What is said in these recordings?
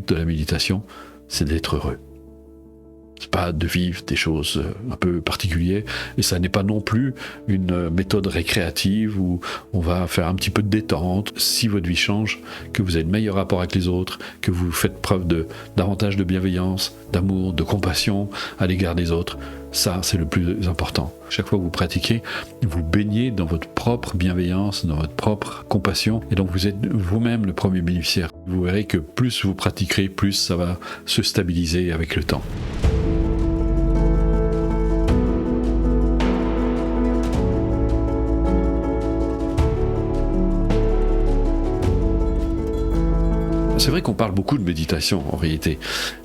de la méditation, c'est d'être heureux. C'est pas de vivre des choses un peu particulières, et ça n'est pas non plus une méthode récréative où on va faire un petit peu de détente. Si votre vie change, que vous avez de meilleurs rapports avec les autres, que vous faites preuve de davantage de bienveillance, d'amour, de compassion à l'égard des autres, ça c'est le plus important. Chaque fois que vous pratiquez, vous baignez dans votre propre bienveillance, dans votre propre compassion, et donc vous êtes vous-même le premier bénéficiaire. Vous verrez que plus vous pratiquerez, plus ça va se stabiliser avec le temps. C'est vrai qu'on parle beaucoup de méditation en réalité,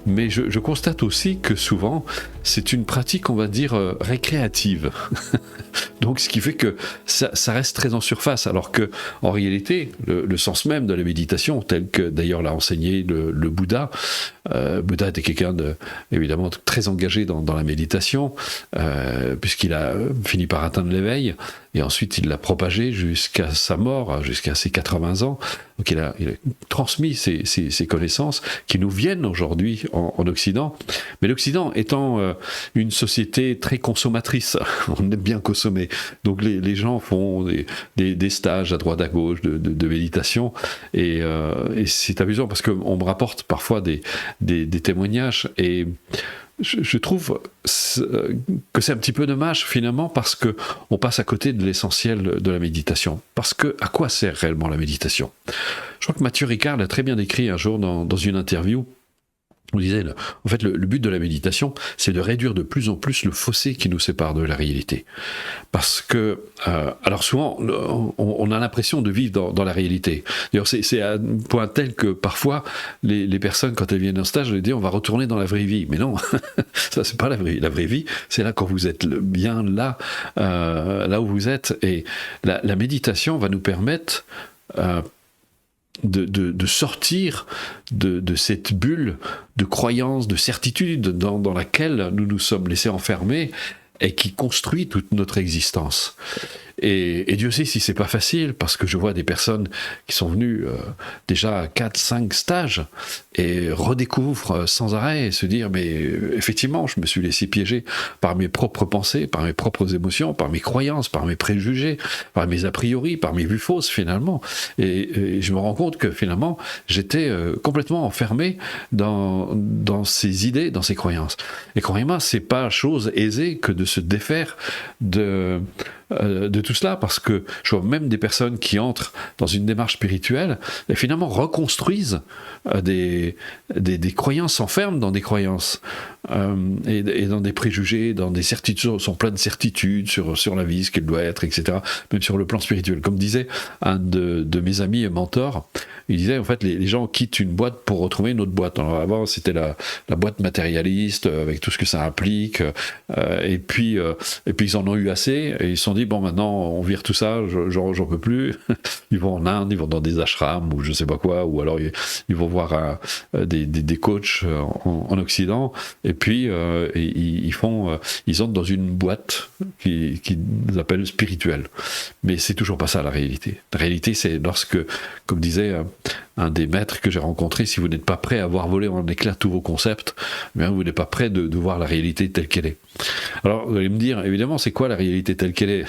mais je constate aussi que souvent c'est une pratique, on va dire, récréative. Donc ce qui fait que ça reste très en surface, alors que en réalité le sens même de la méditation, tel que d'ailleurs l'a enseigné le Bouddha, Bouddha était quelqu'un évidemment très engagé dans la méditation, puisqu'il a fini par atteindre l'éveil, et ensuite il l'a propagé jusqu'à sa mort, jusqu'à ses 80 ans. Donc il a transmis ces connaissances qui nous viennent aujourd'hui en Occident. Mais l'Occident étant une société très consommatrice, on aime bien consommer. Donc les gens font des stages à droite à gauche de méditation, et c'est amusant parce qu'on me rapporte parfois des témoignages, et je trouve que c'est un petit peu dommage finalement, parce qu'on passe à côté de l'essentiel de la méditation. Parce que à quoi sert réellement la méditation ? Je crois que Mathieu Ricard l'a très bien décrit un jour dans une interview. On disait, en fait, le but de la méditation, c'est de réduire de plus en plus le fossé qui nous sépare de la réalité. Parce que, alors souvent, on a l'impression de vivre dans la réalité. D'ailleurs, c'est à un point tel que parfois, les personnes, quand elles viennent en stage, elles disent, on va retourner dans la vraie vie. Mais non, ça, c'est pas la vraie vie. C'est là quand vous êtes bien là où vous êtes. Et la méditation va nous permettre de sortir de cette bulle de croyance, de certitude dans laquelle nous nous sommes laissés enfermer, et qui construit toute notre existence. Et Dieu sait si c'est pas facile, parce que je vois des personnes qui sont venues déjà à 4-5 stages et redécouvrent sans arrêt, et se dire, mais effectivement, je me suis laissé piéger par mes propres pensées, par mes propres émotions, par mes croyances, par mes préjugés, par mes a priori, par mes vues fausses finalement. Et je me rends compte que finalement, j'étais complètement enfermé dans ces idées, dans ces croyances. Et croyez-moi, c'est pas chose aisée que de se défaire de tout cela, parce que je vois même des personnes qui entrent dans une démarche spirituelle et finalement reconstruisent des croyances, s'enferment dans des croyances et dans des préjugés, dans des certitudes, sont plein de certitudes sur la vie, ce qu'elle doit être, etc., même sur le plan spirituel. Comme disait un de mes amis et mentors, il disait en fait les gens quittent une boîte pour retrouver une autre boîte. Alors avant c'était la boîte matérialiste avec tout ce que ça implique, et puis ils en ont eu assez et ils se sont dit bon, maintenant on vire tout ça, j'en peux plus. Ils vont en Inde, ils vont dans des ashrams ou je sais pas quoi, ou alors ils vont voir des coachs en Occident, et puis ils entrent dans une boîte qu'ils appellent spirituelle. Mais c'est toujours pas ça la réalité. La réalité, c'est lorsque, comme disait un des maîtres que j'ai rencontré, si vous n'êtes pas prêt à voir voler en éclats tous vos concepts, eh bien vous n'êtes pas prêt de voir la réalité telle qu'elle est. Alors vous allez me dire, évidemment, c'est quoi la réalité telle qu'elle est ?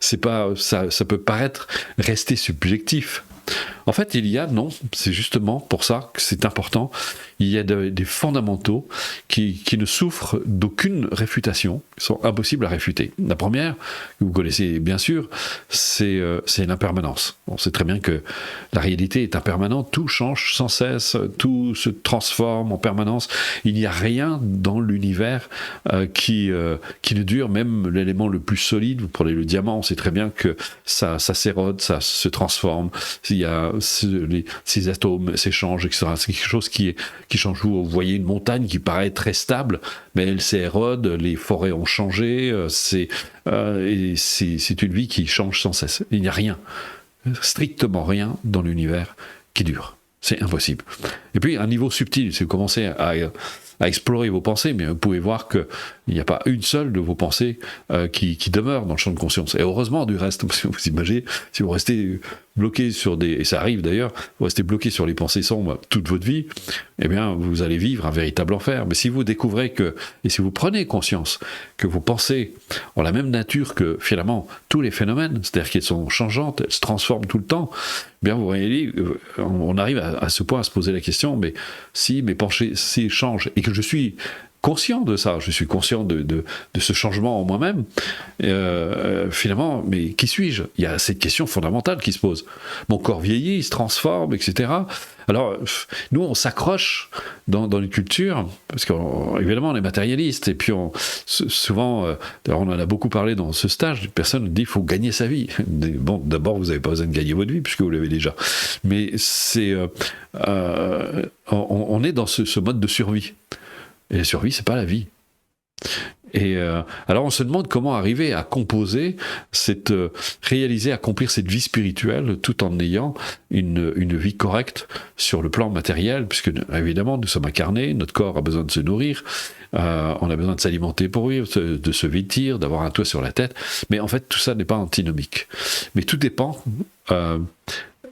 C'est pas, ça peut paraître rester subjectif. En fait, c'est justement pour ça que c'est important, il y a des fondamentaux qui ne souffrent d'aucune réfutation, qui sont impossibles à réfuter. La première, que vous connaissez bien sûr, c'est l'impermanence. On sait très bien que la réalité est impermanente, tout change sans cesse, tout se transforme en permanence. Il n'y a rien dans l'univers qui ne dure, même l'élément le plus solide. Vous prenez le diamant, on sait très bien que ça s'érode, ça se transforme. Il y a ces atomes s'échangent, etc. C'est quelque chose qui change. Vous voyez une montagne qui paraît très stable, mais elle s'érode, les forêts ont changé, c'est une vie qui change sans cesse. Il n'y a rien, strictement rien dans l'univers qui dure. C'est impossible. Et puis, un niveau subtil, si vous commencez à explorer vos pensées, mais vous pouvez voir qu'il n'y a pas une seule de vos pensées qui demeure dans le champ de conscience. Et heureusement du reste, parce que vous imaginez, si vous restez bloqué sur et ça arrive d'ailleurs, vous restez bloqué sur les pensées sombres toute votre vie, eh bien vous allez vivre un véritable enfer. Mais si vous découvrez et si vous prenez conscience que vos pensées ont la même nature que finalement tous les phénomènes, c'est-à-dire qu'elles sont changeantes, elles se transforment tout le temps, eh bien vous voyez, on arrive à ce point à se poser la question, mais si mes pensées changent et que je suis conscient de ça, je suis conscient de ce changement en moi-même, finalement, mais qui suis-je? Il y a cette question fondamentale qui se pose. Mon corps vieillit, il se transforme, etc. Alors, nous, on s'accroche dans une culture, parce qu'évidemment, on est matérialiste, et puis souvent, d'ailleurs, on en a beaucoup parlé dans ce stage, une personne dit qu'il faut gagner sa vie. Bon, d'abord, vous n'avez pas besoin de gagner votre vie, puisque vous l'avez déjà. Mais on est dans ce mode de survie. Et la survie, c'est pas la vie. Et alors on se demande comment arriver à composer, réaliser, accomplir cette vie spirituelle tout en ayant une vie correcte sur le plan matériel, puisque évidemment nous sommes incarnés, notre corps a besoin de se nourrir, on a besoin de s'alimenter pour vivre, de se vêtir, d'avoir un toit sur la tête, mais en fait tout ça n'est pas antinomique. Mais tout dépend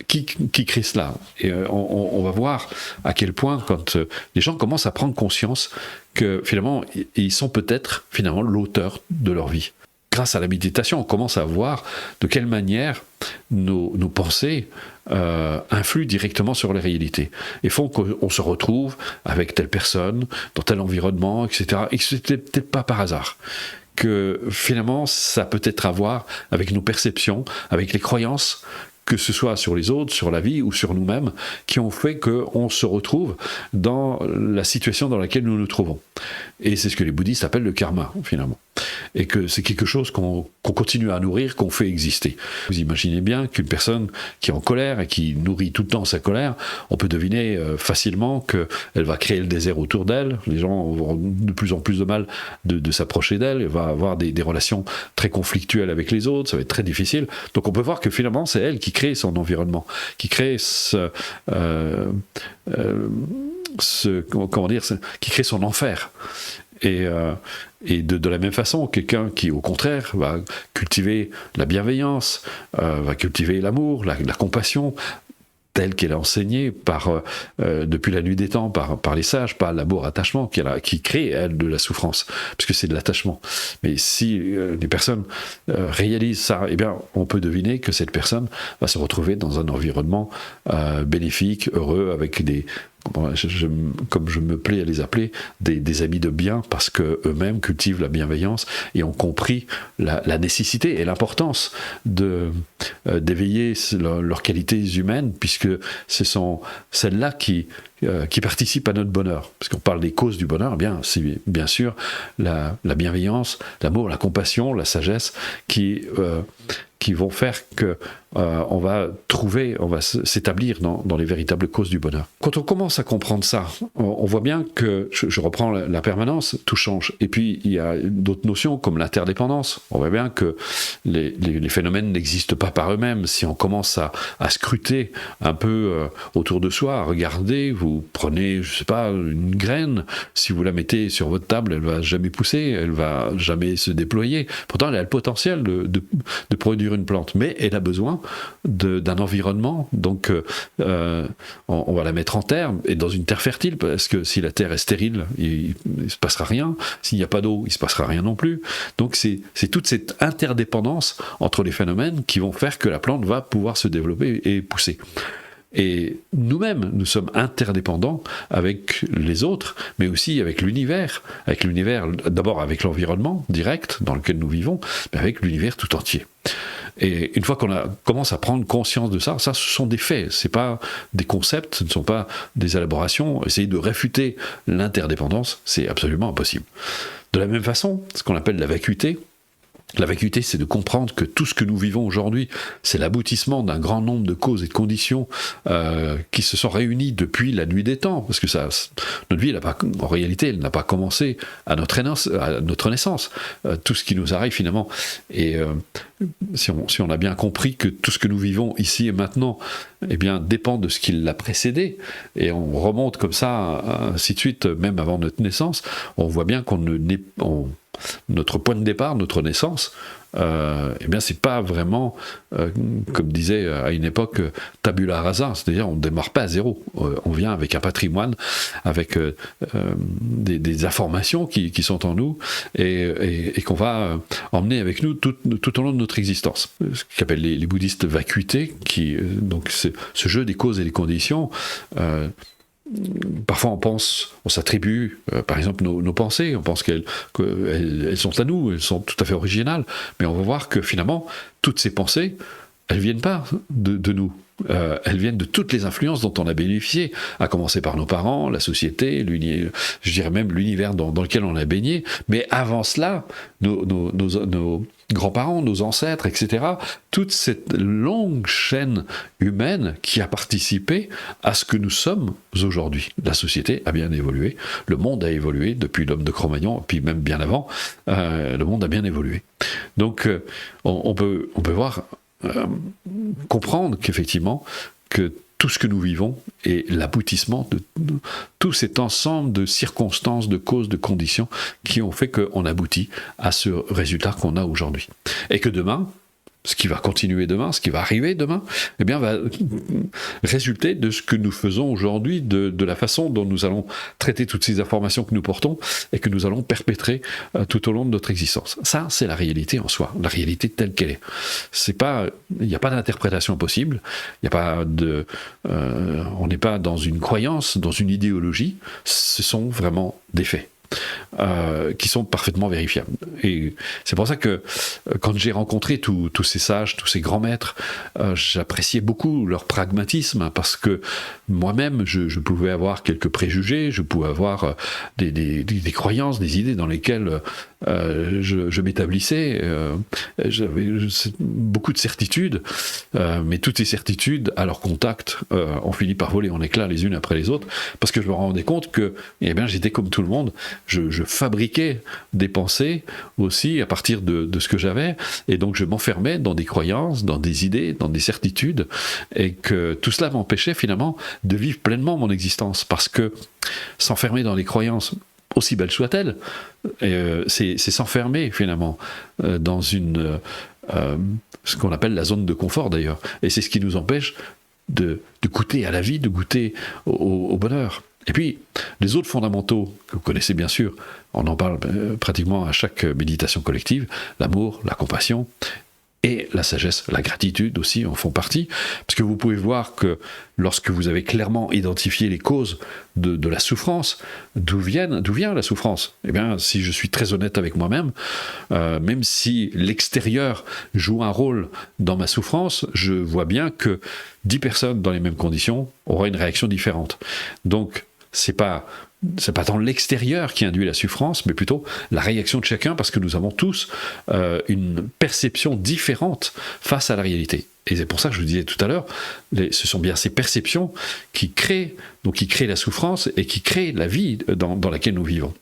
qui crée cela. Et on va voir à quel point, quand les gens commencent à prendre conscience que finalement, ils sont peut-être finalement l'auteur de leur vie. Grâce à la méditation, on commence à voir de quelle manière nos pensées influent directement sur la réalité et font qu'on se retrouve avec telle personne, dans tel environnement, etc. Et que ce n'était peut-être pas par hasard. Que finalement, ça peut être à voir avec nos perceptions, avec les croyances, que ce soit sur les autres, sur la vie ou sur nous-mêmes, qui ont fait qu'on se retrouve dans la situation dans laquelle nous nous trouvons. Et c'est ce que les bouddhistes appellent le karma, finalement. Et que c'est quelque chose qu'on continue à nourrir, qu'on fait exister. Vous imaginez bien qu'une personne qui est en colère et qui nourrit tout le temps sa colère, on peut deviner facilement qu'elle va créer le désert autour d'elle, les gens auront de plus en plus de mal de s'approcher d'elle, elle va avoir des relations très conflictuelles avec les autres, ça va être très difficile. Donc on peut voir que finalement c'est elle qui crée son environnement, qui crée qui crée son enfer. Et de la même façon, quelqu'un qui, au contraire, va cultiver la bienveillance, va cultiver l'amour, la compassion, telle qu'elle est enseignée depuis la nuit des temps par les sages, par l'amour-attachement qui crée, elle, de la souffrance, puisque c'est de l'attachement. Mais si les personnes réalisent ça, eh bien, on peut deviner que cette personne va se retrouver dans un environnement bénéfique, heureux, avec comme je me plais à les appeler, des amis de bien, parce qu'eux-mêmes cultivent la bienveillance et ont compris la nécessité et l'importance d'éveiller leurs qualités humaines, puisque ce sont celles-là qui participent à notre bonheur. Parce qu'on parle des causes du bonheur, eh bien, c'est bien sûr la bienveillance, l'amour, la compassion, la sagesse qui vont faire que on va s'établir dans les véritables causes du bonheur. Quand on commence à comprendre ça, on voit bien que, je reprends la permanence, tout change. Et puis, il y a d'autres notions comme l'interdépendance. On voit bien que les phénomènes n'existent pas par eux-mêmes. Si on commence à scruter un peu autour de soi, à regarder, vous prenez, je sais pas, une graine, si vous la mettez sur votre table, elle va jamais pousser, elle va jamais se déployer. Pourtant, elle a le potentiel de produire une plante, mais elle a besoin d'un environnement, donc on va la mettre en terre, et dans une terre fertile, parce que si la terre est stérile, il ne se passera rien, s'il n'y a pas d'eau, il ne se passera rien non plus. Donc c'est toute cette interdépendance entre les phénomènes qui vont faire que la plante va pouvoir se développer et pousser. Et nous-mêmes, nous sommes interdépendants avec les autres, mais aussi avec l'univers, d'abord avec l'environnement direct dans lequel nous vivons, mais avec l'univers tout entier. Et une fois qu'on commence à prendre conscience de ça, ce sont des faits, ce ne sont pas des concepts, ce ne sont pas des élaborations. Essayer de réfuter l'interdépendance, c'est absolument impossible. De la même façon, ce qu'on appelle la vacuité, La vacuité, c'est de comprendre que tout ce que nous vivons aujourd'hui, c'est l'aboutissement d'un grand nombre de causes et de conditions qui se sont réunies depuis la nuit des temps. Parce que notre vie, en réalité, elle n'a pas commencé à notre naissance. Tout ce qui nous arrive finalement. Et si on a bien compris que tout ce que nous vivons ici et maintenant, eh bien, dépend de ce qui l'a précédé, et on remonte comme ça, ainsi de suite, même avant notre naissance, on voit bien notre point de départ, notre naissance, eh bien, c'est pas vraiment, comme disait à une époque, tabula rasa, c'est-à-dire on ne démarre pas à zéro. On vient avec un patrimoine, avec des informations qui sont en nous et qu'on va emmener avec nous tout au long de notre existence. Ce qu'appellent les bouddhistes vacuité, donc c'est ce jeu des causes et des conditions. Parfois on s'attribue, par exemple, nos pensées, on pense qu'elles sont à nous, elles sont tout à fait originales, mais on va voir que finalement, toutes ces pensées, elles viennent pas de nous. Elles viennent de toutes les influences dont on a bénéficié, à commencer par nos parents, la société, je dirais même l'univers dans lequel on a baigné. Mais avant cela, nos grands-parents, nos ancêtres, etc., toute cette longue chaîne humaine qui a participé à ce que nous sommes aujourd'hui. La société a bien évolué, le monde a évolué depuis l'homme de Cro-Magnon, puis même bien avant, le monde a bien évolué. Donc on peut voir, comprendre qu'effectivement, que tout ce que nous vivons est l'aboutissement de tout cet ensemble de circonstances, de causes, de conditions qui ont fait qu'on aboutit à ce résultat qu'on a aujourd'hui. Et que demain, ce qui va continuer demain, ce qui va arriver demain, eh bien, va résulter de ce que nous faisons aujourd'hui, de la façon dont nous allons traiter toutes ces informations que nous portons et que nous allons perpétrer tout au long de notre existence. Ça, c'est la réalité en soi, la réalité telle qu'elle est. Il n'y a pas d'interprétation possible, il n'y a pas on n'est pas dans une croyance, dans une idéologie, ce sont vraiment des faits. Qui sont parfaitement vérifiables. Et c'est pour ça que quand j'ai rencontré tous ces sages, tous ces grands maîtres, j'appréciais beaucoup leur pragmatisme, parce que moi-même, je pouvais avoir quelques préjugés, je pouvais avoir des croyances, des idées dans lesquelles je m'établissais. J'avais beaucoup de certitudes, mais toutes ces certitudes, à leur contact, ont fini par voler en éclats les unes après les autres, parce que je me rendais compte que j'étais comme tout le monde. Je fabriquais des pensées aussi à partir de ce que j'avais, et donc je m'enfermais dans des croyances, dans des idées, dans des certitudes, et que tout cela m'empêchait finalement de vivre pleinement mon existence, parce que s'enfermer dans les croyances, aussi belles soient-elles, c'est s'enfermer finalement dans ce qu'on appelle la zone de confort d'ailleurs, et c'est ce qui nous empêche de goûter à la vie, de goûter au bonheur. Et puis, les autres fondamentaux, que vous connaissez bien sûr, on en parle pratiquement à chaque méditation collective, l'amour, la compassion et la sagesse, la gratitude aussi en font partie, parce que vous pouvez voir que lorsque vous avez clairement identifié les causes de la souffrance, d'où vient la souffrance? Eh bien, si je suis très honnête avec moi-même, même si l'extérieur joue un rôle dans ma souffrance, je vois bien que 10 personnes dans les mêmes conditions auraient une réaction différente. Donc, c'est pas tant l'extérieur qui induit la souffrance, mais plutôt la réaction de chacun, parce que nous avons tous une perception différente face à la réalité. Et c'est pour ça que je vous disais tout à l'heure, ce sont bien ces perceptions qui créent la souffrance et qui créent la vie dans laquelle nous vivons.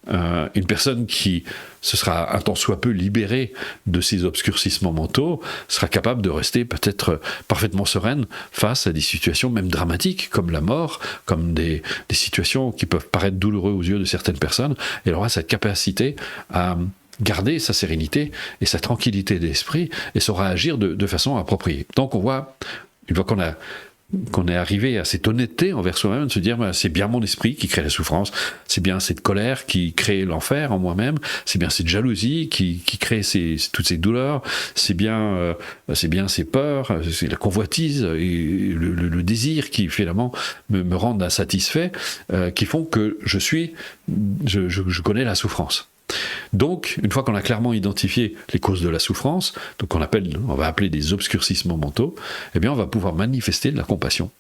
Une personne qui se sera un tant soit peu libérée de ces obscurcissements mentaux sera capable de rester peut-être parfaitement sereine face à des situations même dramatiques comme la mort, comme des situations qui peuvent paraître douloureuses aux yeux de certaines personnes. Et elle aura cette capacité à garder sa sérénité et sa tranquillité d'esprit et saura agir de façon appropriée. Donc on voit, une fois qu'on est arrivé à cette honnêteté envers soi-même, de se dire c'est bien mon esprit qui crée la souffrance, c'est bien cette colère qui crée l'enfer en moi-même, c'est bien cette jalousie qui crée toutes ces douleurs, c'est bien ces peurs, c'est la convoitise et le désir qui finalement me rendent insatisfait, qui font que je connais la souffrance. Donc, une fois qu'on a clairement identifié les causes de la souffrance, donc on va appeler des obscurcissements mentaux, eh bien on va pouvoir manifester de la compassion.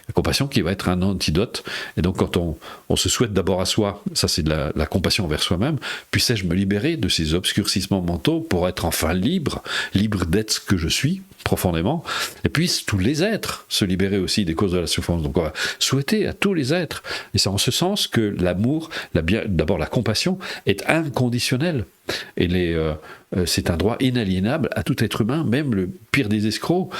La compassion qui va être un antidote. Et donc quand on se souhaite d'abord à soi, ça c'est de la compassion envers soi-même, puissais-je me libérer de ces obscurcissements mentaux pour être enfin libre d'être ce que je suis profondément, et puissent tous les êtres se libérer aussi des causes de la souffrance. Donc on va souhaiter à tous les êtres, et c'est en ce sens que l'amour, d'abord la compassion, est inconditionnelle. Et c'est un droit inaliénable à tout être humain, même le pire des escrocs,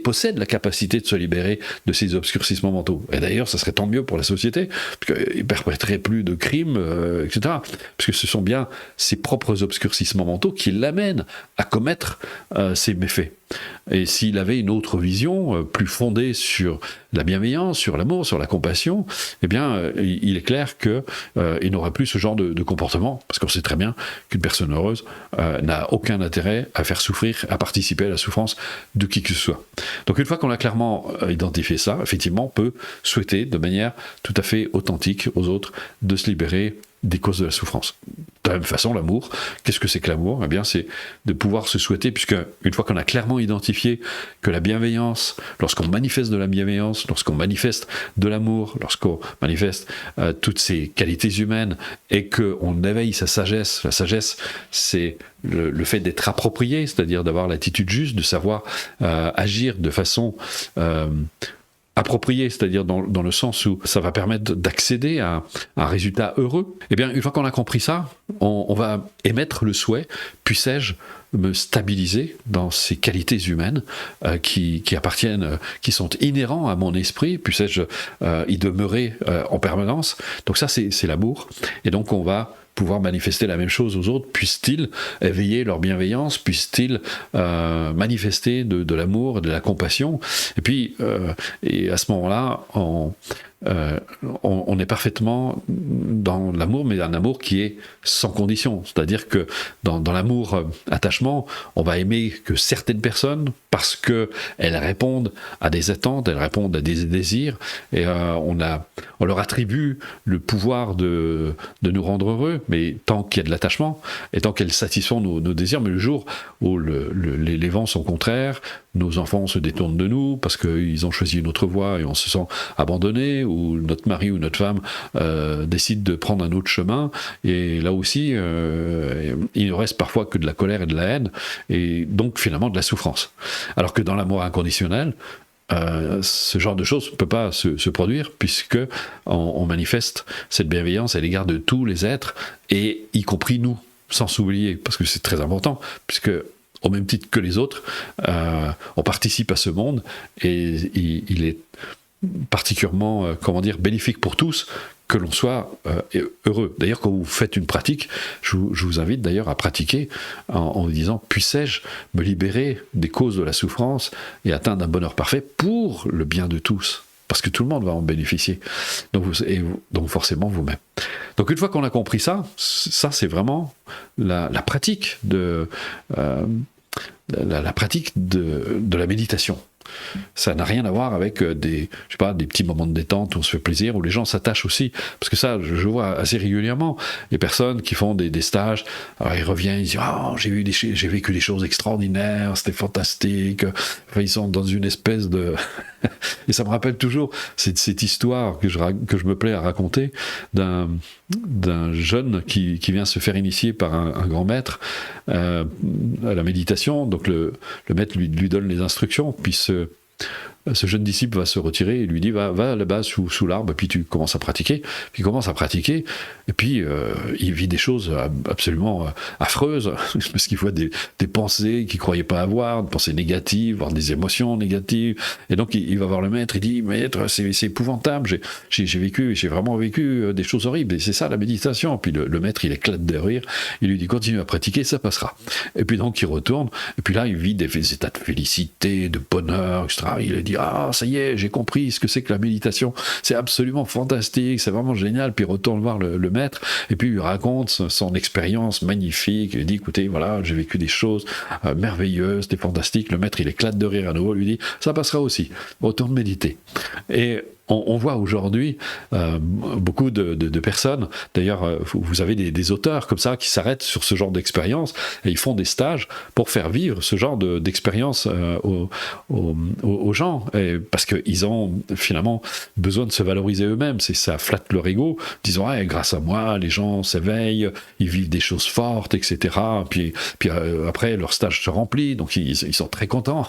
possède la capacité de se libérer de ces obscurcissements mentaux. Et d'ailleurs, ça serait tant mieux pour la société, parce qu'il ne perpétrerait plus de crimes, etc. Parce que ce sont bien ses propres obscurcissements mentaux qui l'amènent à commettre ces méfaits. Et s'il avait une autre vision, plus fondée sur la bienveillance, sur l'amour, sur la compassion, eh bien, il est clair qu'il n'aurait plus ce genre de comportement, parce qu'on sait très bien qu'une personne heureuse n'a aucun intérêt à faire souffrir, à participer à la souffrance de qui que ce soit. Donc une fois qu'on a clairement identifié ça, effectivement, on peut souhaiter de manière tout à fait authentique aux autres de se libérer des causes de la souffrance. De la même façon, l'amour, qu'est-ce que c'est que l'amour ? Eh bien, c'est de pouvoir se souhaiter, puisque une fois qu'on a clairement identifié que la bienveillance, lorsqu'on manifeste de la bienveillance, lorsqu'on manifeste de l'amour, lorsqu'on manifeste toutes ces qualités humaines, et qu'on éveille sa sagesse, la sagesse, c'est le fait d'être approprié, c'est-à-dire d'avoir l'attitude juste, de savoir agir de façon approprié, c'est-à-dire dans le sens où ça va permettre d'accéder à un résultat heureux. Eh bien, une fois qu'on a compris ça, on va émettre le souhait, puissais-je me stabiliser dans ces qualités humaines qui appartiennent, qui sont inhérents à mon esprit, puissais-je y demeurer en permanence. Donc ça, c'est l'amour. Et donc on va pouvoir manifester la même chose aux autres, puissent-ils éveiller leur bienveillance, puissent-ils manifester de l'amour, de la compassion, et puis et à ce moment-là, on est parfaitement dans l'amour, mais un amour qui est sans condition. C'est-à-dire que dans l'amour attachement, on va aimer que certaines personnes parce qu'elles répondent à des attentes, elles répondent à des désirs, et on leur attribue le pouvoir de nous rendre heureux, mais tant qu'il y a de l'attachement, et tant qu'elles satisfont nos désirs, mais le jour où les vents sont contraires, nos enfants se détournent de nous parce qu'ils ont choisi une autre voie et on se sent abandonné, ou notre mari ou notre femme décide de prendre un autre chemin, et là aussi il ne reste parfois que de la colère et de la haine, et donc finalement de la souffrance. Alors que dans l'amour inconditionnel, ce genre de choses ne peut pas se produire, puisque on manifeste cette bienveillance à l'égard de tous les êtres, et y compris nous, sans s'oublier, parce que c'est très important, puisque au même titre que les autres, on participe à ce monde, et il est particulièrement, bénéfique pour tous que l'on soit heureux. D'ailleurs, quand vous faites une pratique, je vous invite d'ailleurs à pratiquer en vous disant « Puissais-je me libérer des causes de la souffrance et atteindre un bonheur parfait pour le bien de tous ?» Parce que tout le monde va en bénéficier. Donc forcément vous-même. Donc une fois qu'on a compris ça c'est vraiment la pratique la pratique de la méditation. Ça n'a rien à voir avec des petits moments de détente où on se fait plaisir, où les gens s'attachent aussi, parce que ça, je vois assez régulièrement les personnes qui font des stages, alors ils reviennent, ils disent « Oh, j'ai vécu des choses extraordinaires, c'était fantastique », enfin, ils sont dans une espèce de... Et ça me rappelle toujours cette histoire que je me plais à raconter d'un jeune qui vient se faire initier par un grand maître à la méditation. Donc le maître lui donne les instructions, puis ce jeune disciple va se retirer et lui dit va là-bas sous l'arbre, et puis tu commences à pratiquer. Puis il commence à pratiquer, et puis il vit des choses absolument affreuses, parce qu'il voit des pensées qu'il ne croyait pas avoir, des pensées négatives, voire des émotions négatives. Et donc il va voir le maître, il dit maître, c'est épouvantable, j'ai vraiment vécu des choses horribles, et c'est ça la méditation. Puis le maître il éclate de rire, il lui dit continue à pratiquer, ça passera. Et puis donc il retourne, et puis là il vit des états de félicité, de bonheur, etc. Il dit ah ça y est, j'ai compris ce que c'est que la méditation, c'est absolument fantastique, c'est vraiment génial. Puis il retourne voir le maître, et puis il raconte son expérience magnifique, il dit écoutez voilà, j'ai vécu des choses merveilleuses, c'était fantastique. Le maître il éclate de rire à nouveau, lui dit ça passera aussi, retourne méditer. Et on voit aujourd'hui beaucoup de personnes, d'ailleurs vous avez des auteurs comme ça qui s'arrêtent sur ce genre d'expérience et ils font des stages pour faire vivre ce genre d'expérience aux gens, parce qu'ils ont finalement besoin de se valoriser eux-mêmes, ça flatte leur ego, disant ouais, grâce à moi les gens s'éveillent, ils vivent des choses fortes, etc. Puis après leur stage se remplit, donc ils sont très contents.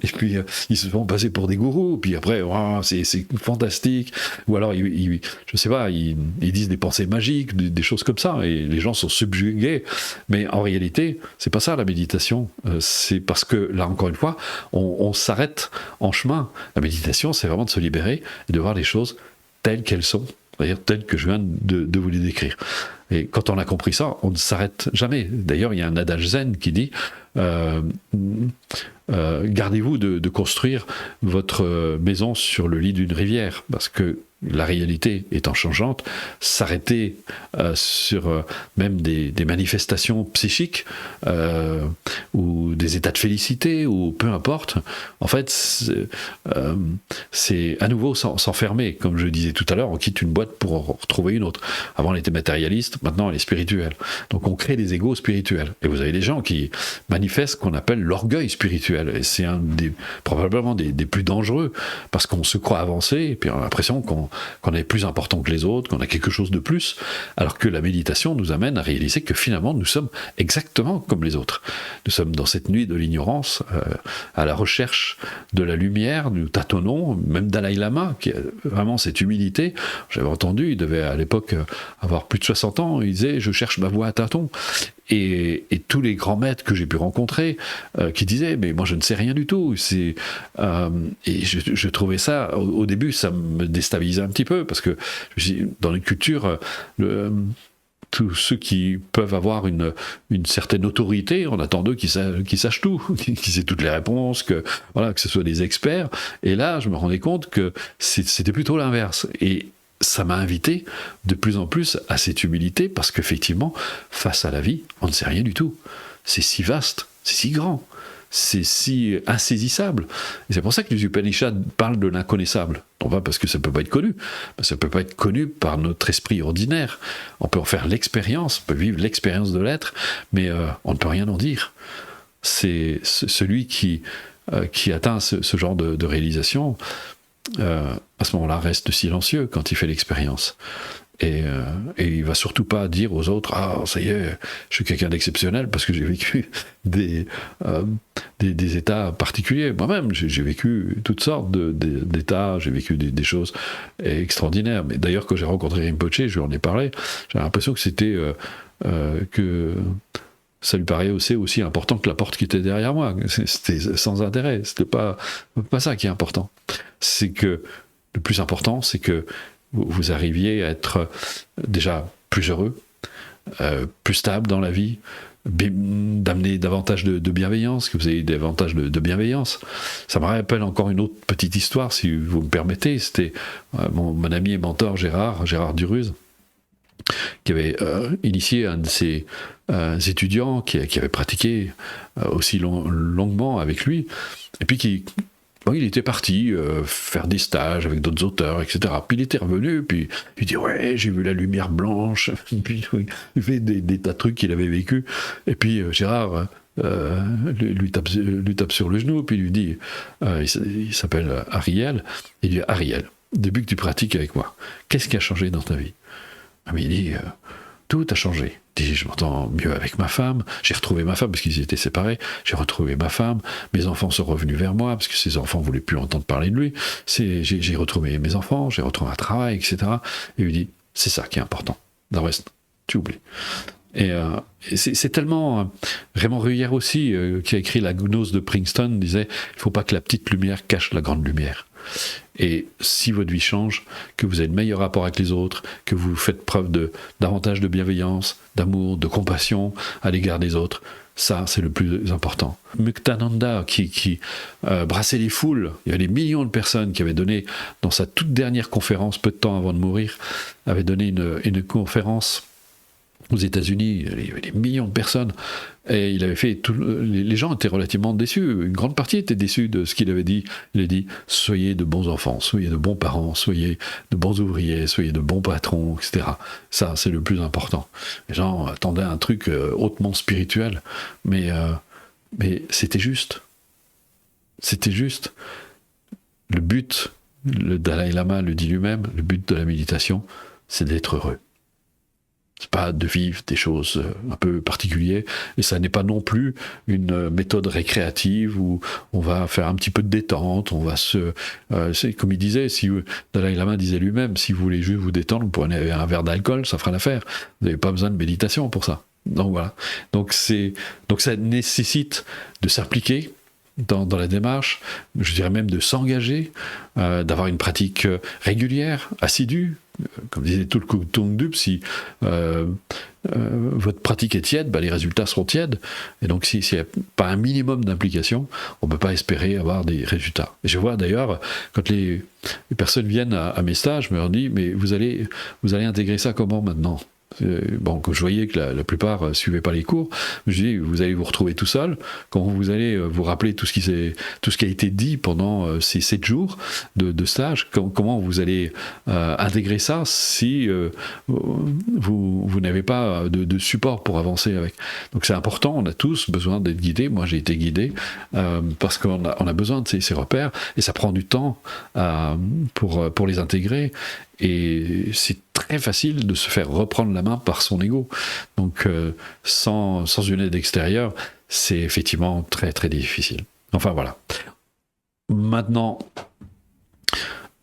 Et puis ils se font passer pour des gourous, puis après wow, c'est fantastique, ou alors je sais pas, ils disent des pensées magiques, des choses comme ça, et les gens sont subjugués. Mais en réalité c'est pas ça la méditation, c'est parce que là encore une fois on s'arrête en chemin. La méditation c'est vraiment de se libérer et de voir les choses telles qu'elles sont, c'est-à-dire telles que je viens de vous les décrire. Et quand on a compris ça, on ne s'arrête jamais. D'ailleurs, il y a un adage zen qui dit gardez-vous de construire votre maison sur le lit d'une rivière, parce que la réalité étant changeante, s'arrêter sur même des manifestations psychiques ou des états de félicité ou peu importe, en fait c'est à nouveau s'enfermer. Comme je disais tout à l'heure, on quitte une boîte pour en retrouver une autre. Avant elle était matérialiste, maintenant elle est spirituelle. Donc on crée des égos spirituels. Et vous avez des gens qui manifestent ce qu'on appelle l'orgueil spirituel. Et c'est probablement des plus dangereux, parce qu'on se croit avancé et puis on a l'impression qu'on est plus important que les autres, qu'on a quelque chose de plus, alors que la méditation nous amène à réaliser que finalement nous sommes exactement comme les autres. Nous sommes dans cette nuit de l'ignorance, à la recherche de la lumière, nous tâtonnons. Même Dalai Lama, qui a vraiment cette humilité, j'avais entendu, il devait à l'époque avoir plus de 60 ans, il disait « je cherche ma voie à tâtons ». Et tous les grands maîtres que j'ai pu rencontrer qui disaient mais moi je ne sais rien du tout, et je trouvais ça au début ça me déstabilisait un petit peu, parce que dans une culture tous ceux qui peuvent avoir une certaine autorité, on attend d'eux qu'ils sachent tout, qu'ils aient toutes les réponses, que ce soit des experts. Et là je me rendais compte que c'était plutôt l'inverse, et ça m'a invité de plus en plus à cette humilité, parce qu'effectivement, face à la vie, on ne sait rien du tout. C'est si vaste, c'est si grand, c'est si insaisissable. Et c'est pour ça que les Upanishads parlent de l'inconnaissable. Non pas parce que ça ne peut pas être connu, parce que ça ne peut pas être connu par notre esprit ordinaire. On peut en faire l'expérience, on peut vivre l'expérience de l'être, mais on ne peut rien en dire. C'est celui qui atteint ce genre de réalisation, à ce moment-là reste silencieux quand il fait l'expérience, et il va surtout pas dire aux autres ah ça y est je suis quelqu'un d'exceptionnel parce que j'ai vécu des états particuliers. Moi-même j'ai vécu toutes sortes d'états, j'ai vécu des choses extraordinaires. Mais d'ailleurs quand j'ai rencontré Rinpoché, je lui en ai parlé, j'ai l'impression que c'était que ça lui paraît aussi important que la porte qui était derrière moi. C'était sans intérêt, c'était pas ça qui est important. C'est que le plus important, c'est que vous arriviez à être déjà plus heureux, plus stable dans la vie, d'amener davantage de bienveillance, que vous ayez davantage de bienveillance. Ça me rappelle encore une autre petite histoire, si vous me permettez. C'était mon ami et mentor Gérard Duruz, qui avait initié un de ses étudiants qui avait pratiqué aussi longuement avec lui, et puis il était parti faire des stages avec d'autres auteurs, etc. Puis il était revenu, puis il dit ouais, j'ai vu la lumière blanche, puis il fait des tas de trucs qu'il avait vécu, et puis Gérard lui tape sur le genou, puis il lui dit, il s'appelle Ariel, il dit Ariel, depuis que tu pratiques avec moi, qu'est-ce qui a changé dans ta vie? Il dit tout a changé. Il dit, je m'entends mieux avec ma femme, j'ai retrouvé ma femme parce qu'ils étaient séparés, j'ai retrouvé ma femme, mes enfants sont revenus vers moi parce que ses enfants ne voulaient plus entendre parler de lui, j'ai retrouvé mes enfants, j'ai retrouvé un travail, etc. Et il lui dit, c'est ça qui est important, le reste, tu oublies. Et c'est tellement Raymond Ruyère aussi, qui a écrit La gnose de Princeton, disait, il ne faut pas que la petite lumière cache la grande lumière. Et si votre vie change, que vous avez de meilleurs rapports avec les autres, que vous faites preuve de davantage de bienveillance, d'amour, de compassion à l'égard des autres, ça c'est le plus important. Muktananda qui brassait les foules, il y avait des millions de personnes qui avaient donné, dans sa toute dernière conférence, peu de temps avant de mourir, avait donné une conférence aux États-Unis, il y avait des millions de personnes, et il avait fait les gens étaient relativement déçus. Une grande partie était déçue de ce qu'il avait dit. Il a dit soyez de bons enfants, soyez de bons parents, soyez de bons ouvriers, soyez de bons patrons, etc. Ça, c'est le plus important. Les gens attendaient un truc hautement spirituel, mais c'était juste. C'était juste. Le but, le Dalai Lama le dit lui-même, le but de la méditation, c'est d'être heureux. C'est pas de vivre des choses un peu particulières, et ça n'est pas non plus une méthode récréative où on va faire un petit peu de détente, on va c'est comme il disait, Dalai Lama disait lui-même, si vous voulez juste vous détendre, vous prenez un verre d'alcool, ça fera l'affaire. Vous n'avez pas besoin de méditation pour ça. Donc voilà. Donc ça nécessite de s'appliquer dans la démarche, je dirais même de s'engager, d'avoir une pratique régulière, assidue. Comme disait tout le Tongdup, si votre pratique est tiède, les résultats seront tièdes. Et donc, s'il n'y a pas un minimum d'implication, on ne peut pas espérer avoir des résultats. Et je vois d'ailleurs, quand les personnes viennent à mes stages, je me leur dis, mais vous allez intégrer ça comment maintenant ? Bon, que je voyais que la plupart ne suivaient pas les cours, je dis, vous allez vous retrouver tout seul, quand vous allez vous rappeler tout ce qui a été dit pendant ces 7 jours de stage, comment vous allez intégrer ça si vous n'avez pas de support pour avancer avec. Donc c'est important, on a tous besoin d'être guidés, moi j'ai été guidé, parce qu'on a besoin de ces repères, et ça prend du temps pour les intégrer. Et c'est très facile de se faire reprendre la main par son ego. Donc, sans une aide extérieure, c'est effectivement très très difficile. Enfin voilà. Maintenant,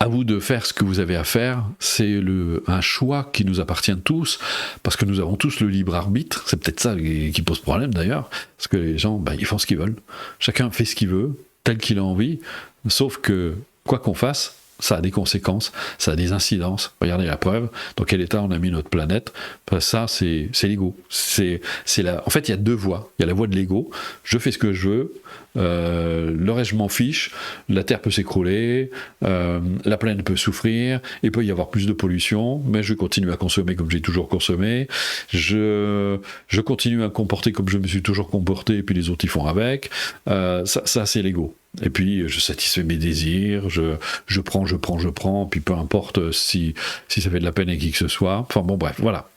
à vous de faire ce que vous avez à faire. C'est un choix qui nous appartient tous, parce que nous avons tous le libre arbitre. C'est peut-être ça qui pose problème d'ailleurs, parce que les gens, ils font ce qu'ils veulent. Chacun fait ce qu'il veut, tel qu'il a envie, sauf que, quoi qu'on fasse, ça a des conséquences, ça a des incidences. Regardez la preuve, dans quel état on a mis notre planète. Ça, c'est l'ego. En fait, il y a 2 voies. Il y a la voie de l'ego, je fais ce que je veux, le reste je m'en fiche, la Terre peut s'écrouler, la planète peut souffrir, il peut y avoir plus de pollution, mais je continue à consommer comme j'ai toujours consommé, je continue à me comporter comme je me suis toujours comporté, et puis les autres y font avec. Ça c'est l'ego. Et puis je satisfais mes désirs, je prends, puis peu importe si ça fait de la peine à qui que ce soit. Enfin bon, bref, voilà.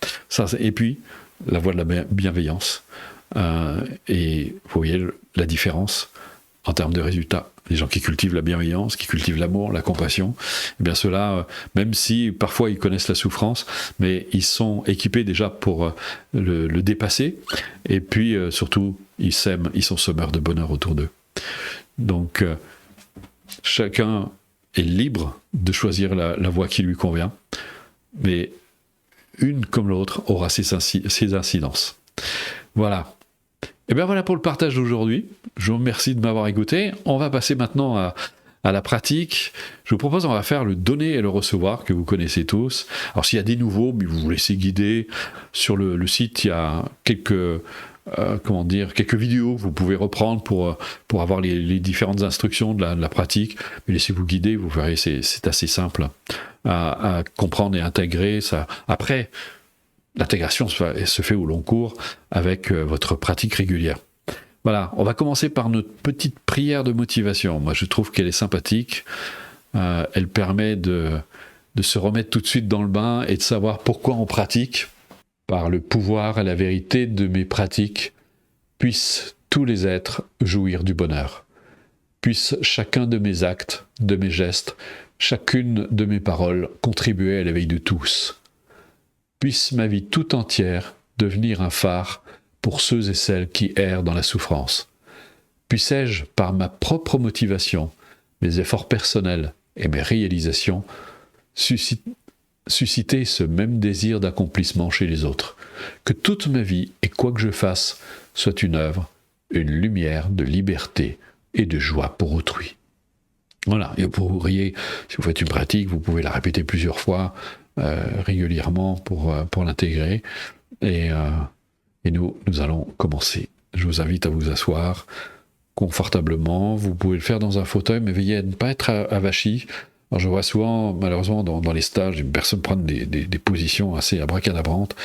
Et puis la voie de la bienveillance. Et vous voyez la différence en termes de résultats. Les gens qui cultivent la bienveillance, qui cultivent l'amour, la compassion, eh bien ceux-là, même si parfois ils connaissent la souffrance, mais ils sont équipés déjà pour le dépasser. Et puis surtout, ils s'aiment, ils sont semeurs de bonheur autour d'eux. Donc, chacun est libre de choisir la voie qui lui convient, mais une comme l'autre aura ses incidences. Voilà. Et bien voilà pour le partage d'aujourd'hui. Je vous remercie de m'avoir écouté. On va passer maintenant à la pratique. Je vous propose, on va faire le donner et le recevoir, que vous connaissez tous. Alors s'il y a des nouveaux, mais vous vous laissez guider. Sur le site, il y a quelques vidéos que vous pouvez reprendre pour avoir les différentes instructions de la pratique. Mais laissez-vous guider, vous verrez, c'est assez simple à comprendre et intégrer. Ça. Après, l'intégration se fait au long cours avec votre pratique régulière. Voilà, on va commencer par notre petite prière de motivation. Moi, je trouve qu'elle est sympathique. Elle permet de se remettre tout de suite dans le bain et de savoir pourquoi on pratique. Par le pouvoir et la vérité de mes pratiques, puissent tous les êtres jouir du bonheur. Puisse chacun de mes actes, de mes gestes, chacune de mes paroles contribuer à l'éveil de tous. Puisse ma vie tout entière devenir un phare pour ceux et celles qui errent dans la souffrance. Puissé-je, par ma propre motivation, mes efforts personnels et mes réalisations, susciter ce même désir d'accomplissement chez les autres. Que toute ma vie et quoi que je fasse soit une œuvre, une lumière de liberté et de joie pour autrui. Voilà, et vous pourriez, si vous faites une pratique, vous pouvez la répéter plusieurs fois, régulièrement pour l'intégrer. Et nous allons commencer. Je vous invite à vous asseoir confortablement. Vous pouvez le faire dans un fauteuil, mais veillez à ne pas être avachi. Alors je vois souvent, malheureusement, dans les stages, des personnes prennent des positions assez abracadabrantes.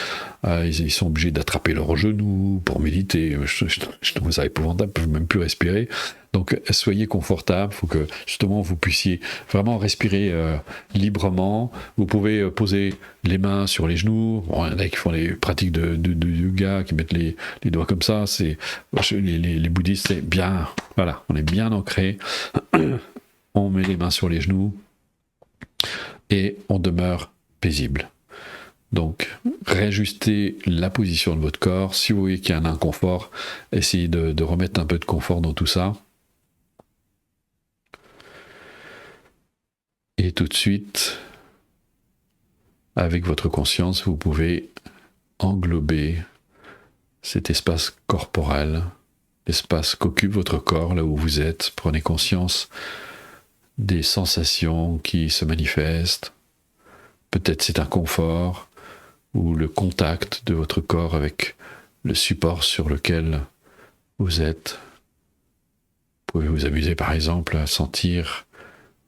Ils sont obligés d'attraper leurs genoux pour méditer. Je trouve ça épouvantable, ils ne peuvent même plus respirer. Donc soyez confortable, il faut que justement vous puissiez vraiment respirer librement. Vous pouvez poser les mains sur les genoux. Bon, il y en a qui font des pratiques de yoga, qui mettent les doigts comme ça. Les bouddhistes, c'est bien, voilà, on est bien ancré. On met les mains sur les genoux et on demeure paisible. Donc, réajustez la position de votre corps. Si vous voyez qu'il y a un inconfort, essayez de remettre un peu de confort dans tout ça. Et tout de suite, avec votre conscience, vous pouvez englober cet espace corporel, l'espace qu'occupe votre corps, là où vous êtes. Prenez conscience des sensations qui se manifestent. Peut-être cet inconfort ou le contact de votre corps avec le support sur lequel vous êtes. Vous pouvez vous amuser par exemple à sentir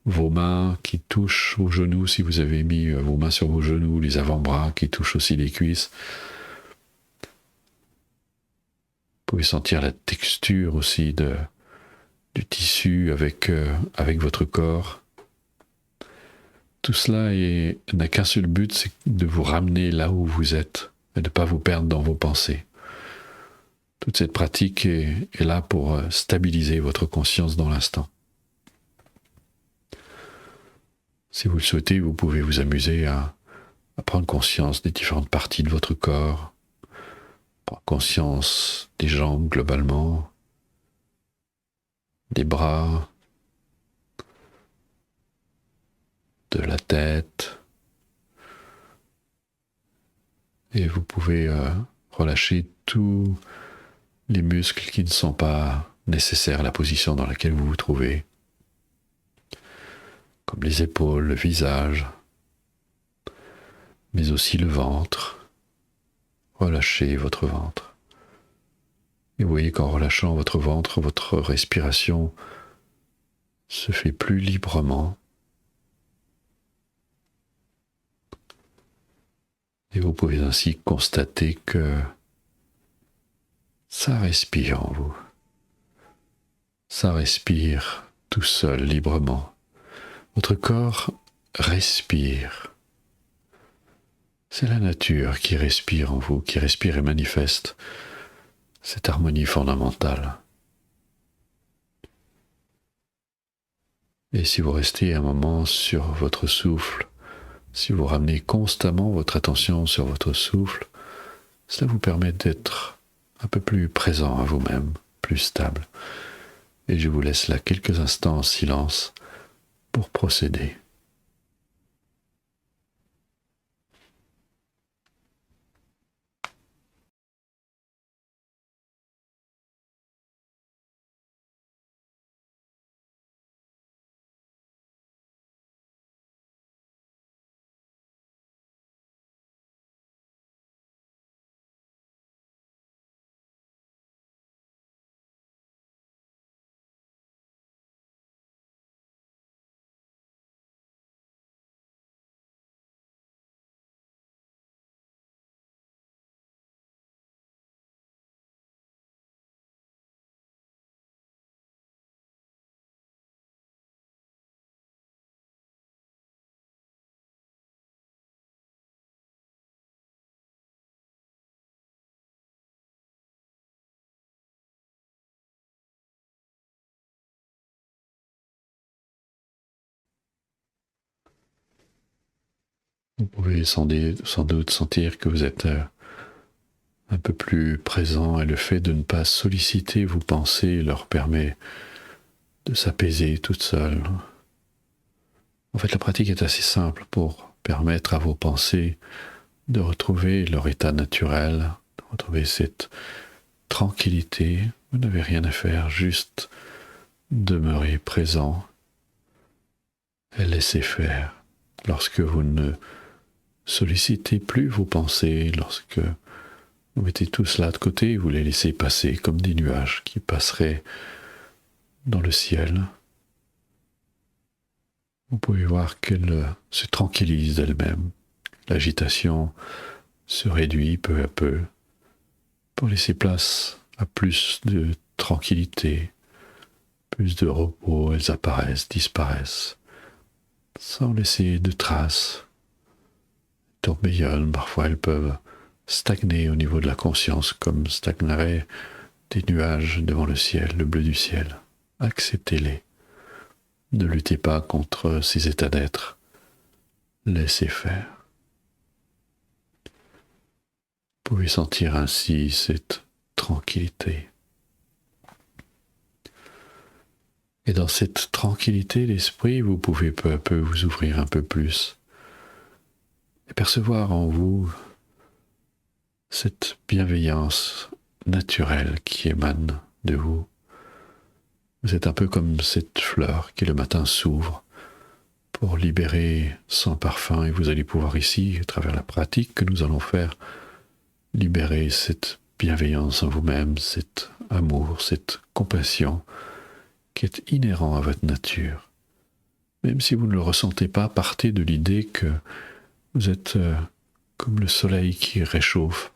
vos mains qui touchent vos genoux, si vous avez mis vos mains sur vos genoux, les avant-bras qui touchent aussi les cuisses. Vous pouvez sentir la texture aussi du tissu avec votre corps. Tout cela n'a qu'un seul but, c'est de vous ramener là où vous êtes et de ne pas vous perdre dans vos pensées. Toute cette pratique est là pour stabiliser votre conscience dans l'instant. Si vous le souhaitez, vous pouvez vous amuser à prendre conscience des différentes parties de votre corps, prendre conscience des jambes globalement, des bras, de la tête, et vous pouvez relâcher tous les muscles qui ne sont pas nécessaires à la position dans laquelle vous vous trouvez, comme les épaules, le visage, mais aussi le ventre. Relâchez votre ventre. Et vous voyez qu'en relâchant votre ventre, votre respiration se fait plus librement. Et vous pouvez ainsi constater que ça respire en vous. Ça respire tout seul, librement. Votre corps respire. C'est la nature qui respire en vous, qui respire et manifeste cette harmonie fondamentale. Et si vous restez un moment sur votre souffle, si vous ramenez constamment votre attention sur votre souffle, cela vous permet d'être un peu plus présent à vous-même, plus stable. Et je vous laisse là quelques instants en silence pour procéder. Vous pouvez sans doute sentir que vous êtes un peu plus présent, et le fait de ne pas solliciter vos pensées leur permet de s'apaiser toute seule. En fait, la pratique est assez simple pour permettre à vos pensées de retrouver leur état naturel, de retrouver cette tranquillité. Vous n'avez rien à faire, juste demeurer présent et laisser faire. Lorsque vous ne sollicitez plus vos pensées, lorsque vous mettez tout cela de côté, vous les laissez passer comme des nuages qui passeraient dans le ciel. vous pouvez voir qu'elle se tranquillise d'elle-même. L'agitation se réduit peu à peu pour laisser place à plus de tranquillité, plus de repos. Elles apparaissent, disparaissent, sans laisser de traces. Tourbillonnent, parfois elles peuvent stagner au niveau de la conscience, comme stagneraient des nuages devant le ciel, le bleu du ciel. Acceptez-les. Ne luttez pas contre ces états d'être. Laissez faire. Vous pouvez sentir ainsi cette tranquillité. Et dans cette tranquillité d'esprit, vous pouvez peu à peu vous ouvrir un peu plus et percevoir en vous cette bienveillance naturelle qui émane de vous. Vous êtes un peu comme cette fleur qui le matin s'ouvre pour libérer son parfum, et vous allez pouvoir ici, à travers la pratique que nous allons faire, libérer cette bienveillance en vous-même, cet amour, cette compassion qui est inhérent à votre nature. Même si vous ne le ressentez pas, partez de l'idée que vous êtes comme le soleil qui réchauffe.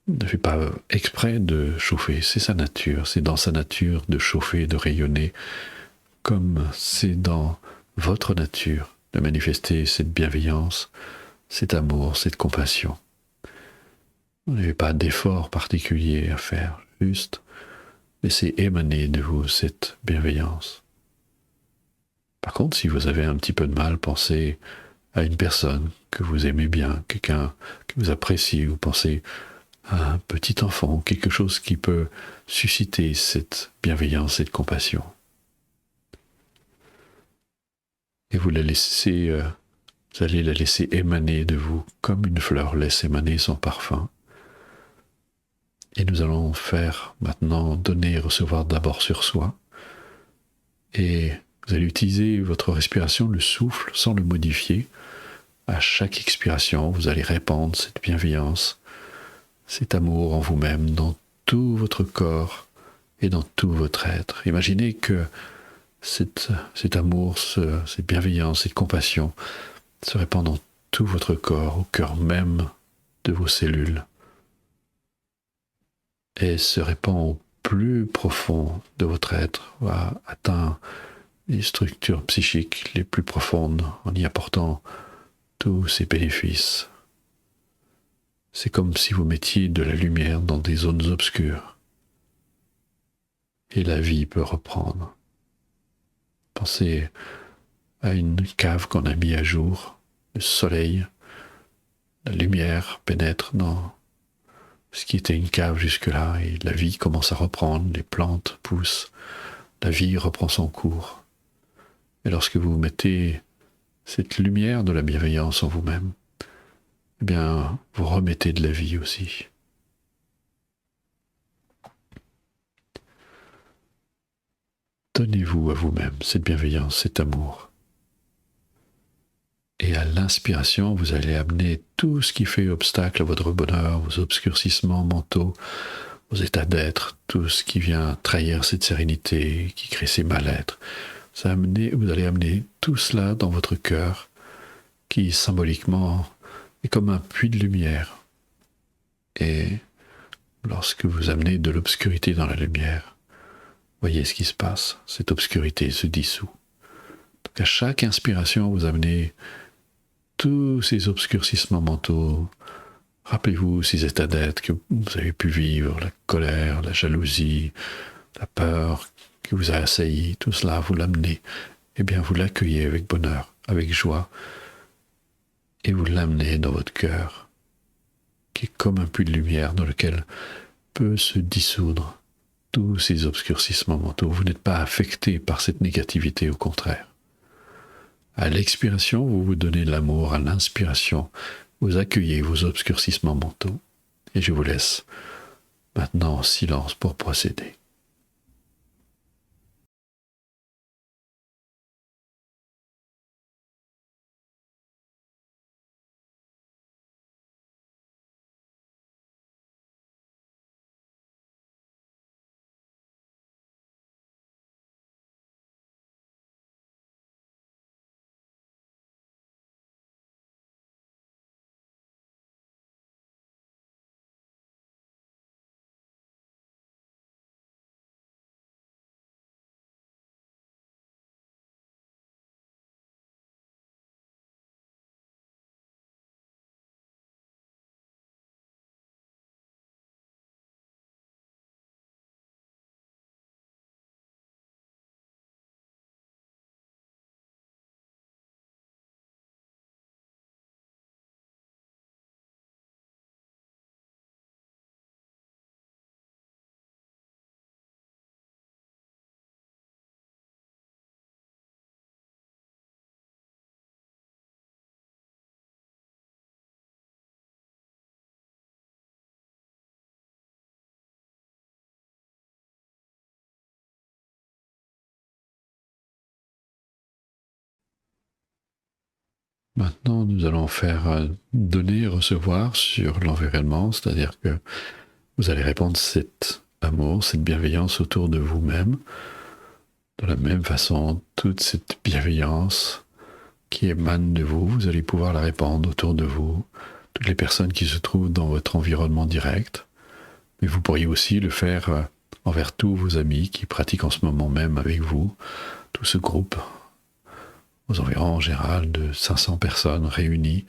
Ne fait pas exprès de chauffer, c'est sa nature, c'est dans sa nature de chauffer, de rayonner, comme c'est dans votre nature de manifester cette bienveillance, cet amour, cette compassion. Vous n'avez pas d'effort particulier à faire, juste laissez émaner de vous cette bienveillance. Par contre, si vous avez un petit peu de mal, pensez à une personne que vous aimez bien, quelqu'un que vous appréciez, vous pensez à un petit enfant, quelque chose qui peut susciter cette bienveillance, cette compassion. Et vous vous allez la laisser émaner de vous comme une fleur laisse émaner son parfum. Et nous allons faire maintenant donner et recevoir d'abord sur soi. Et vous allez utiliser votre respiration, le souffle, sans le modifier. À chaque expiration, vous allez répandre cette bienveillance, cet amour en vous-même dans tout votre corps et dans tout votre être. Imaginez que cet amour, cette bienveillance, cette compassion se répand dans tout votre corps, au cœur même de vos cellules, et se répand au plus profond de votre être, atteint les structures psychiques les plus profondes en y apportant tous ces bénéfices. C'est comme si vous mettiez de la lumière dans des zones obscures, et la vie peut reprendre. Pensez à une cave qu'on a mis à jour, le soleil, la lumière pénètre dans ce qui était une cave jusque-là, et la vie commence à reprendre, les plantes poussent, la vie reprend son cours. Et lorsque vous mettez cette lumière de la bienveillance en vous-même, eh bien, vous remettez de la vie aussi. Donnez-vous à vous-même cette bienveillance, cet amour. Et à l'inspiration, vous allez amener tout ce qui fait obstacle à votre bonheur, vos obscurcissements mentaux, vos états d'être, tout ce qui vient trahir cette sérénité, qui crée ces mal-être. Vous allez amener tout cela dans votre cœur, qui symboliquement est comme un puits de lumière. Et lorsque vous amenez de l'obscurité dans la lumière, voyez ce qui se passe, cette obscurité se dissout. Donc à chaque inspiration, vous amenez tous ces obscurcissements mentaux. Rappelez-vous ces états d'être que vous avez pu vivre, la colère, la jalousie, la peur qui vous a assailli, tout cela, vous l'amenez, eh bien vous l'accueillez avec bonheur, avec joie, et vous l'amenez dans votre cœur, qui est comme un puits de lumière dans lequel peut se dissoudre tous ces obscurcissements mentaux. Vous n'êtes pas affecté par cette négativité, au contraire. À l'expiration, vous vous donnez de l'amour. À l'inspiration, vous accueillez vos obscurcissements mentaux. Et je vous laisse maintenant en silence pour procéder. Maintenant, nous allons faire donner et recevoir sur l'environnement, c'est-à-dire que vous allez répandre cet amour, cette bienveillance autour de vous-même. De la même façon, toute cette bienveillance qui émane de vous, vous allez pouvoir la répandre autour de vous, toutes les personnes qui se trouvent dans votre environnement direct. Mais vous pourriez aussi le faire envers tous vos amis qui pratiquent en ce moment même avec vous, tout ce groupe, aux environs en général de 500 personnes réunies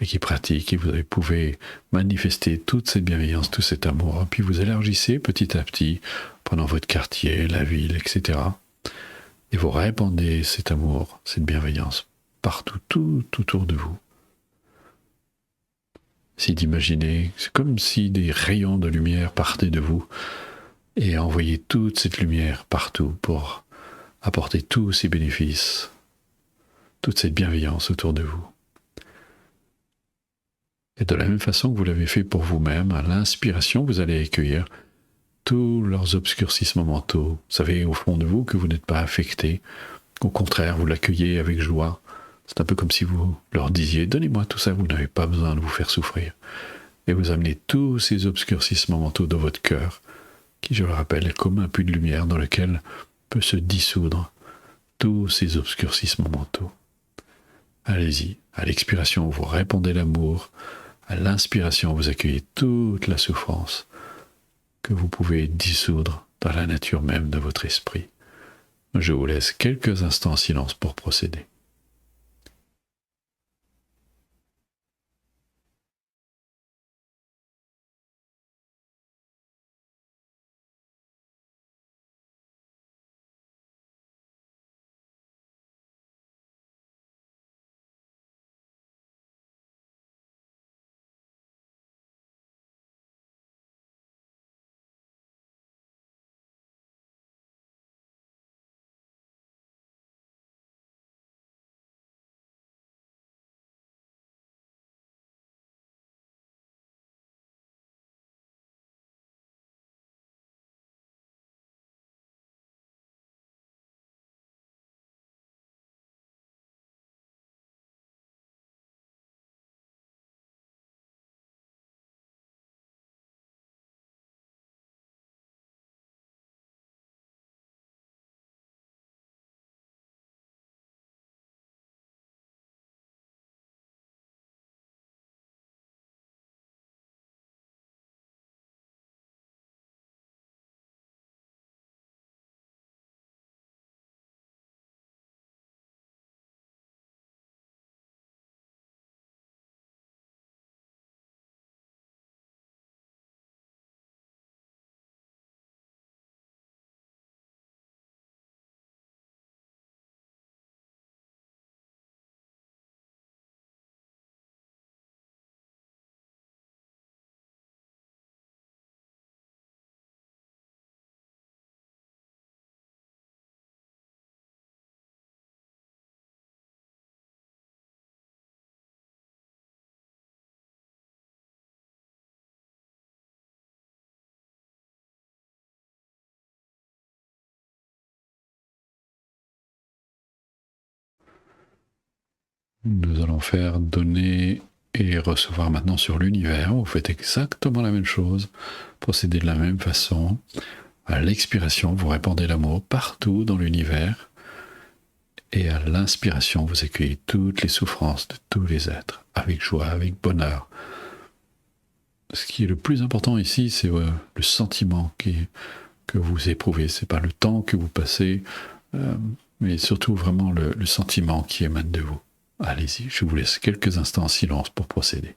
et qui pratiquent, et vous pouvez manifester toute cette bienveillance, tout cet amour, puis vous élargissez petit à petit, pendant votre quartier, la ville, etc. Et vous répandez cet amour, cette bienveillance partout, tout autour de vous. C'est d'imaginer, c'est comme si des rayons de lumière partaient de vous et envoyaient toute cette lumière partout pour apporter tous ces bénéfices, toute cette bienveillance autour de vous. Et de la même façon que vous l'avez fait pour vous-même, à l'inspiration, vous allez accueillir tous leurs obscurcissements mentaux. Vous savez au fond de vous que vous n'êtes pas affecté. Au contraire, vous l'accueillez avec joie. C'est un peu comme si vous leur disiez « Donnez-moi tout ça, vous n'avez pas besoin de vous faire souffrir. » Et vous amenez tous ces obscurcissements mentaux dans votre cœur, qui, je le rappelle, est comme un puits de lumière dans lequel peut se dissoudre tous ces obscurcissements mentaux. Allez-y, à l'expiration, vous répandez l'amour. À l'inspiration, vous accueillez toute la souffrance que vous pouvez dissoudre dans la nature même de votre esprit. Je vous laisse quelques instants en silence pour procéder. Nous allons faire donner et recevoir maintenant sur l'univers. Vous faites exactement la même chose, procédez de la même façon. À l'expiration, vous répandez l'amour partout dans l'univers. Et à l'inspiration, vous accueillez toutes les souffrances de tous les êtres, avec joie, avec bonheur. Ce qui est le plus important ici, c'est le sentiment que vous éprouvez. Ce n'est pas le temps que vous passez, mais surtout vraiment le sentiment qui émane de vous. Allez-y, je vous laisse quelques instants en silence pour procéder.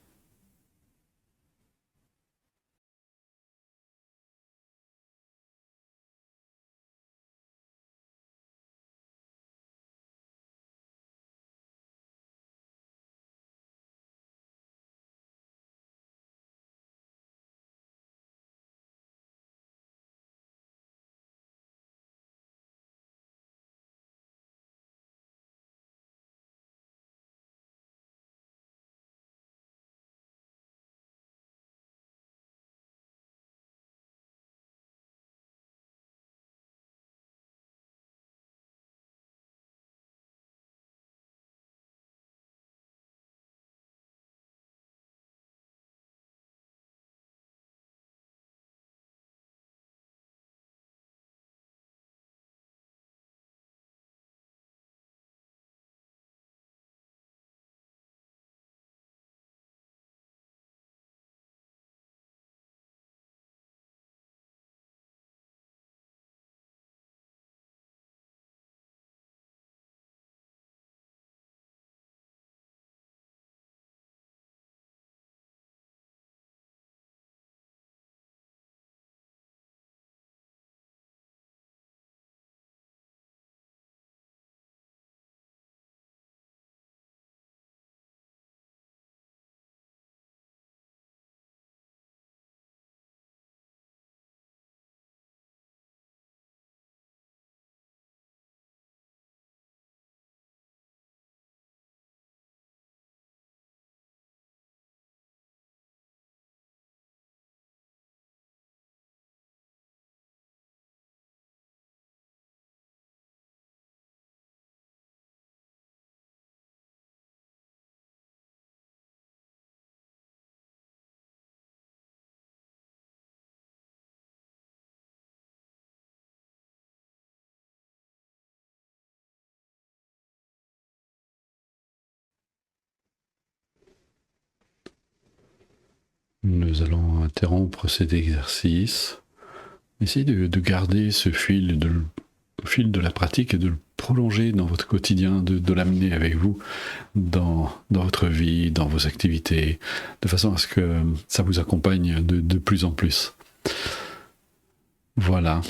Nous allons interrompre cet exercice. Essayez de garder ce fil, le fil de la pratique et de le prolonger dans votre quotidien, de l'amener avec vous dans votre vie, dans vos activités, de façon à ce que ça vous accompagne de plus en plus. Voilà.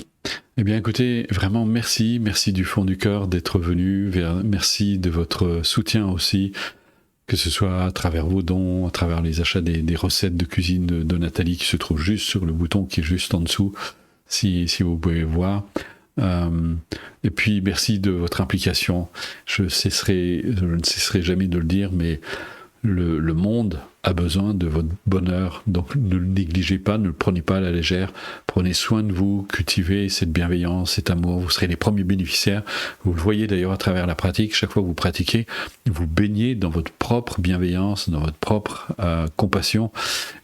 Eh bien écoutez, vraiment merci du fond du cœur d'être venu, merci de votre soutien aussi, que ce soit à travers vos dons, à travers les achats des recettes de cuisine de Nathalie qui se trouve juste sur le bouton qui est juste en dessous, si vous pouvez voir. Et puis merci de votre implication. Je ne cesserai jamais de le dire, mais le monde a besoin de votre bonheur, donc ne le négligez pas, ne le prenez pas à la légère, prenez soin de vous, cultivez cette bienveillance, cet amour, vous serez les premiers bénéficiaires. Vous le voyez d'ailleurs à travers la pratique, chaque fois que vous pratiquez, vous baignez dans votre propre bienveillance, dans votre propre compassion,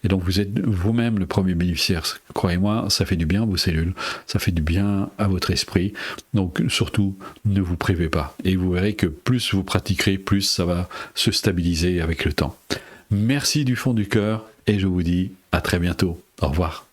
et donc vous êtes vous-même le premier bénéficiaire. Croyez-moi, ça fait du bien à vos cellules, ça fait du bien à votre esprit, donc surtout ne vous privez pas, et vous verrez que plus vous pratiquerez, plus ça va se stabiliser avec le temps. Merci du fond du cœur et je vous dis à très bientôt. Au revoir.